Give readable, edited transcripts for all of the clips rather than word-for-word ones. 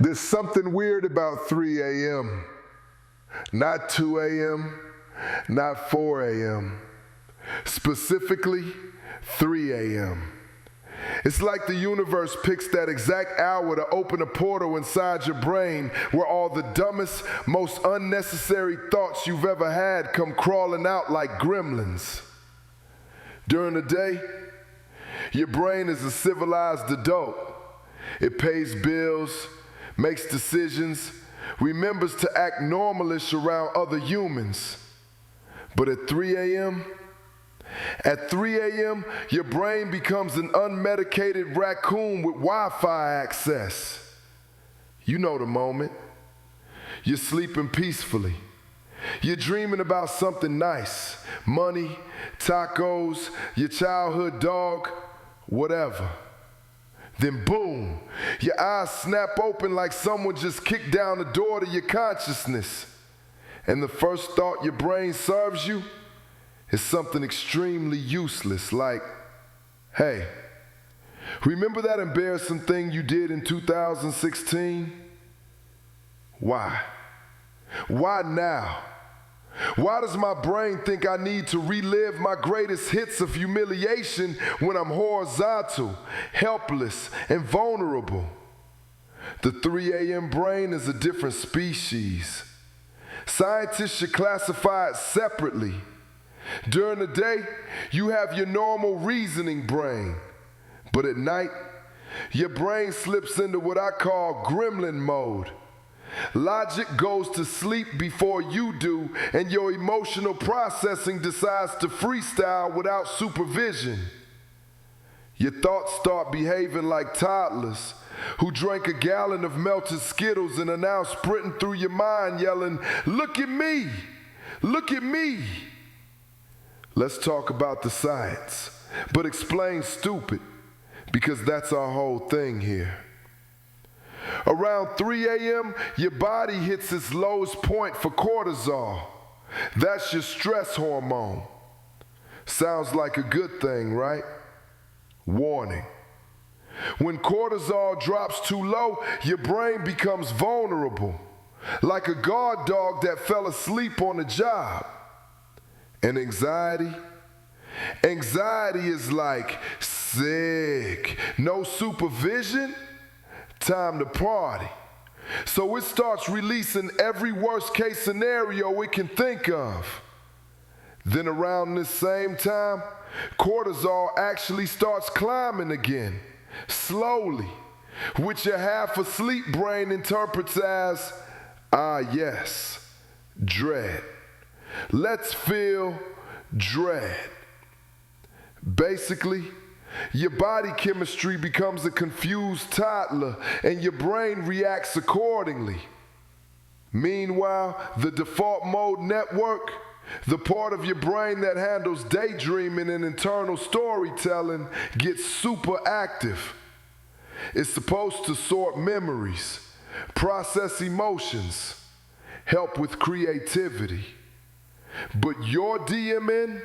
There's something weird about 3 a.m. Not 2 a.m., not 4 a.m., specifically 3 a.m. It's like the universe picks that exact hour to open a portal inside your brain where all the dumbest, most unnecessary thoughts you've ever had come crawling out like gremlins. During the day, your brain is a civilized adult. It pays bills, makes decisions, remembers to act normalish around other humans. But at 3 a.m., your brain becomes an unmedicated raccoon with Wi-Fi access. You know the moment. You're sleeping peacefully. You're dreaming about something nice, money, tacos, your childhood dog, whatever. Then boom, your eyes snap open like someone just kicked down the door to your consciousness. And the first thought your brain serves you is something extremely useless like, hey, remember that embarrassing thing you did in 2016? Why? Why now? Why does my brain think I need to relive my greatest hits of humiliation when I'm horizontal, helpless, and vulnerable? The 3 a.m. brain is a different species. Scientists should classify it separately. During the day, you have your normal reasoning brain, but at night, your brain slips into what I call gremlin mode. Logic goes to sleep before you do, and your emotional processing decides to freestyle without supervision. Your thoughts start behaving like toddlers who drank a gallon of melted Skittles and are now sprinting through your mind yelling, "Look at me! Look at me!" Let's talk about the science, but explain stupid, because that's our whole thing here. Around 3 a.m., your body hits its lowest point for cortisol. That's your stress hormone. Sounds like a good thing, right? Warning. When cortisol drops too low, your brain becomes vulnerable, like a guard dog that fell asleep on the job. And anxiety? Anxiety is like sick. No supervision? Time to party. So it starts releasing every worst case scenario it can think of. Then around this same time, cortisol actually starts climbing again, slowly, which your half asleep brain interprets as, yes, dread. Let's feel dread. Basically, your body chemistry becomes a confused toddler and your brain reacts accordingly. Meanwhile, the default mode network, the part of your brain that handles daydreaming and internal storytelling, gets super active. It's supposed to sort memories, process emotions, help with creativity. But your DMN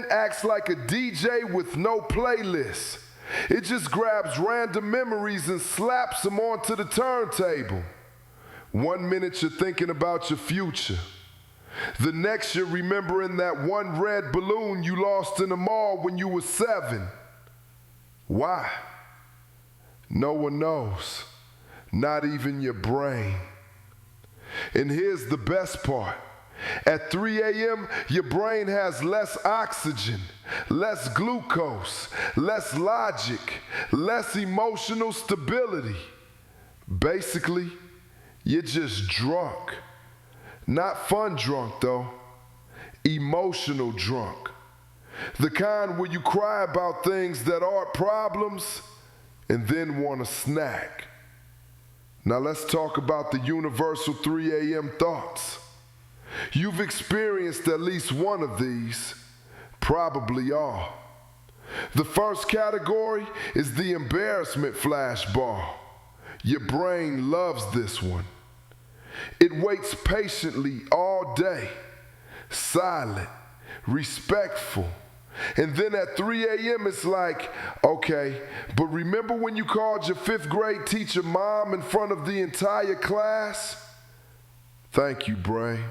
acts like a DJ with no playlist. It just grabs random memories and slaps them onto the turntable. 1 minute you're thinking about your future. The next you're remembering that one red balloon you lost in the mall when you were 7. Why? No one knows, not even your brain. And here's the best part. At 3 a.m., your brain has less oxygen, less glucose, less logic, less emotional stability. Basically, you're just drunk. Not fun drunk, though. Emotional drunk. The kind where you cry about things that aren't problems and then want a snack. Now let's talk about the universal 3 a.m. thoughts. You've experienced at least one of these, probably all. The first category is the embarrassment flashball. Your brain loves this one. It waits patiently all day, silent, respectful, And then at 3 a.m. it's like, okay, but remember when you called your 5th grade teacher mom in front of the entire class? Thank you, brain.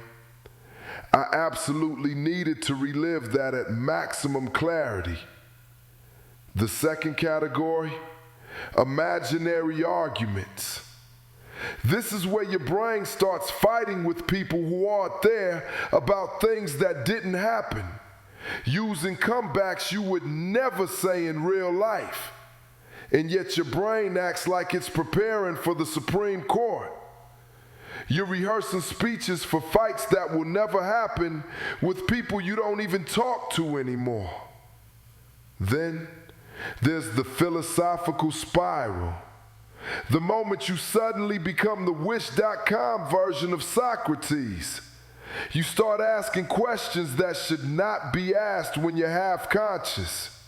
I absolutely needed to relive that at maximum clarity. The second category, imaginary arguments. This is where your brain starts fighting with people who aren't there about things that didn't happen, using comebacks you would never say in real life. And yet your brain acts like it's preparing for the Supreme Court. You're rehearsing speeches for fights that will never happen with people you don't even talk to anymore. Then there's the philosophical spiral. The moment you suddenly become the Wish.com version of Socrates. You start asking questions that should not be asked when you're half conscious.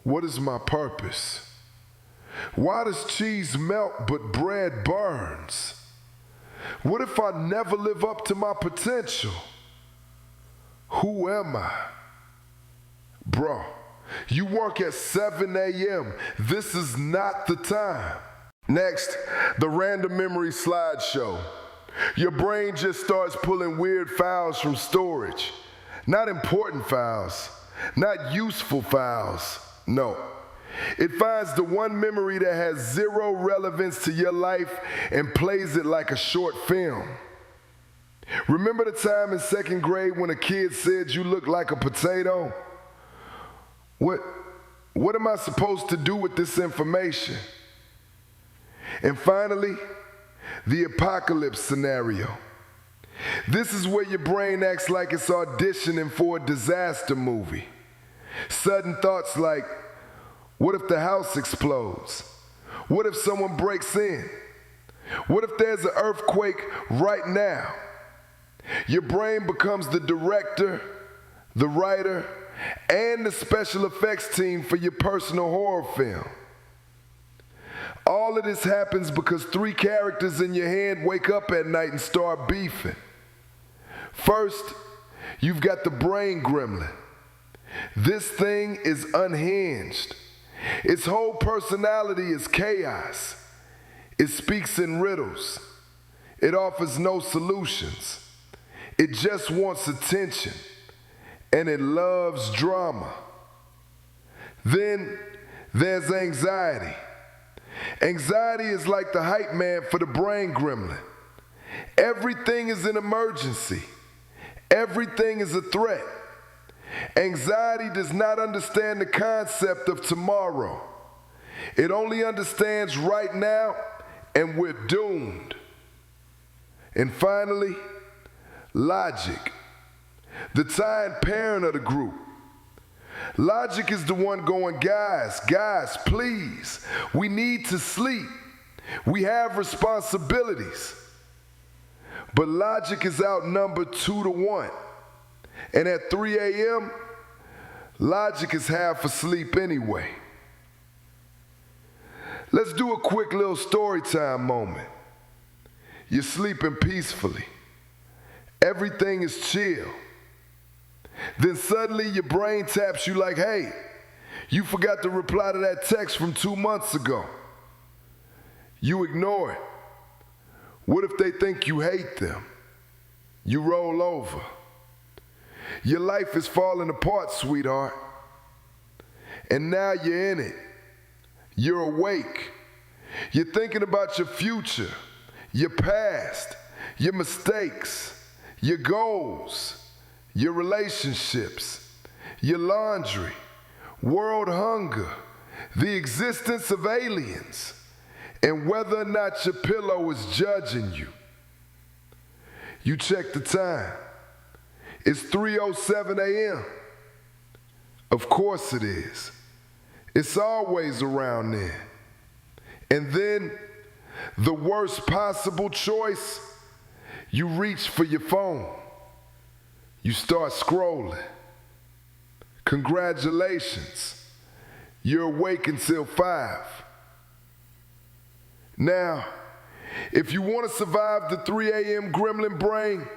What is my purpose? Why does cheese melt but bread burns? What if I never live up to my potential? Who am I? Bro, you work at 7 a.m. This is not the time. Next, the random memory slideshow. Your brain just starts pulling weird files from storage. Not important files, not useful files, no. It finds the one memory that has zero relevance to your life and plays it like a short film. Remember the time in 2nd grade when a kid said you look like a potato? What am I supposed to do with this information? And finally, the apocalypse scenario. This is where your brain acts like it's auditioning for a disaster movie. Sudden thoughts like, what if the house explodes? What if someone breaks in? What if there's an earthquake right now? Your brain becomes the director, the writer, and the special effects team for your personal horror film. All of this happens because 3 characters in your head wake up at night and start beefing. First, you've got the brain gremlin. This thing is unhinged. Its whole personality is chaos. It speaks in riddles. It offers no solutions. It just wants attention. And it loves drama. Then there's anxiety. Anxiety is like the hype man for the brain gremlin. Everything is an emergency. Everything is a threat. Anxiety does not understand the concept of tomorrow. It only understands right now, and we're doomed. And finally, logic, the tired parent of the group. Logic is the one going, guys, please, we need to sleep. We have responsibilities. But logic is outnumbered 2-1. And at 3 a.m., logic is half asleep anyway. Let's do a quick little story time moment. You're sleeping peacefully. Everything is chill. Then suddenly your brain taps you like, hey, you forgot to reply to that text from 2 months ago. You ignore it. What if they think you hate them? You roll over. Your life is falling apart, sweetheart. And now you're in it. You're awake. You're thinking about your future, your past, your mistakes, your goals, your relationships, your laundry, world hunger, the existence of aliens, and whether or not your pillow is judging you. You check the time. It's 3:07 a.m. Of course it is. It's always around then. And then, the worst possible choice, you reach for your phone. You start scrolling. Congratulations. You're awake until 5. Now, if you want to survive the 3 a.m. gremlin brain,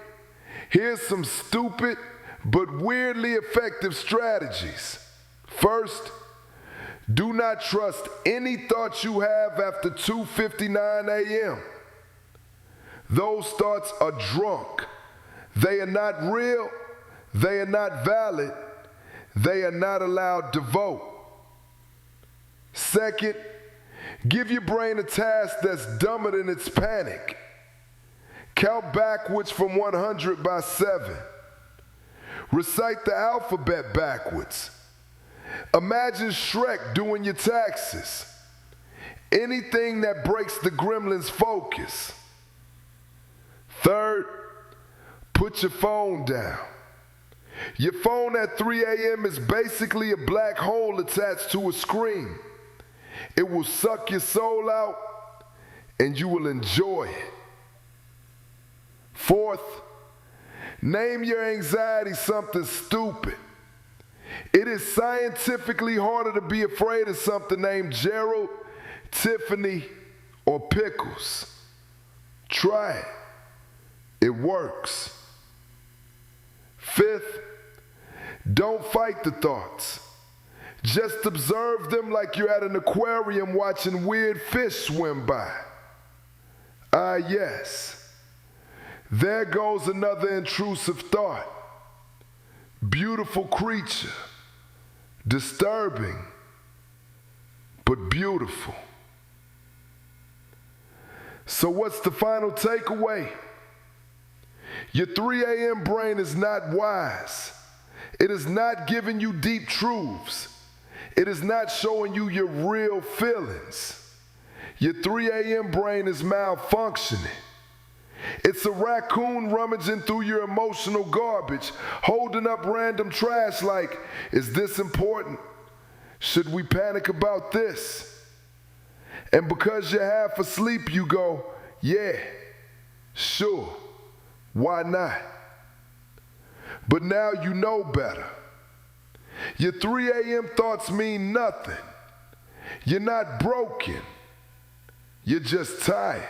here's some stupid but weirdly effective strategies. First, do not trust any thoughts you have after 2:59 a.m. Those thoughts are drunk. They are not real. They are not valid. They are not allowed to vote. Second, give your brain a task that's dumber than its panic. Count backwards from 100 by 7. Recite the alphabet backwards. Imagine Shrek doing your taxes. Anything that breaks the gremlin's focus. Third, put your phone down. Your phone at 3 a.m. is basically a black hole attached to a screen. It will suck your soul out and you will enjoy it. Fourth, name your anxiety something stupid. It is scientifically harder to be afraid of something named Gerald, Tiffany, or Pickles. Try it. It works. Fifth, don't fight the thoughts. Just observe them like you're at an aquarium watching weird fish swim by. Ah, yes. There goes another intrusive thought. Beautiful creature. Disturbing, but beautiful. So what's the final takeaway? Your 3 a.m. brain is not wise. It is not giving you deep truths. It is not showing you your real feelings. Your 3 a.m. brain is malfunctioning. It's a raccoon rummaging through your emotional garbage, holding up random trash like, is this important? Should we panic about this? And because you're half asleep, you go, yeah, sure, why not? But now you know better. Your 3 a.m. thoughts mean nothing. You're not broken. You're just tired.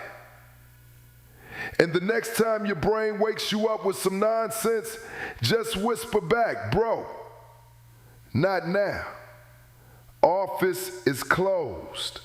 And the next time your brain wakes you up with some nonsense, just whisper back, bro, not now. Office is closed.